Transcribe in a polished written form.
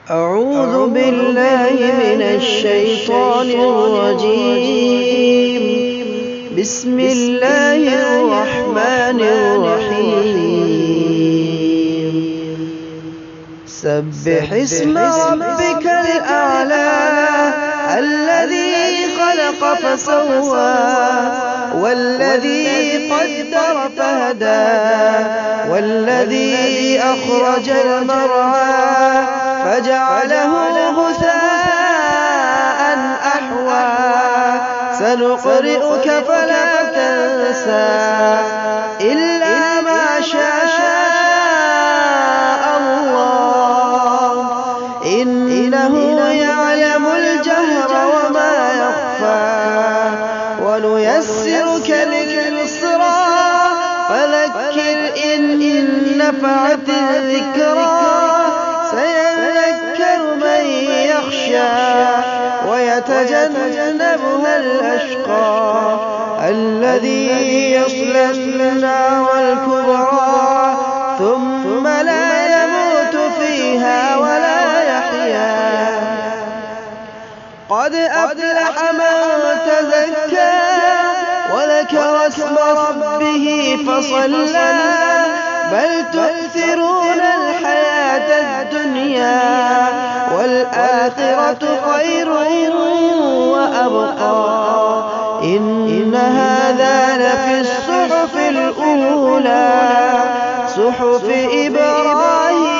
أعوذ بالله من الشيطان الرجيم. بسم الله الرحمن الرحيم. سبح اسم ربك الأعلى الذي خلق فسوى والذي قدر فهدى والذي أخرج المرعى فجعله غثاء أحوى سنقرئك فلا تنسى إلا ما شاء الله إنه يعلم الجهر وما يخفى ونيسرك لليسرى فذكر إن نفعت الذكرى سيذكر من يخشى ويتجنبها الأشقى الذي يصلى النار الكبرى ثم لا يموت فيها ولا يحيا قد أفلح من تزكى وذكر اسم ربه فصلى بل تؤثرون الحياة الدنيا والآخرة خير وأبقى إن هذا لفي الصحف الأولى صحف إبراهيم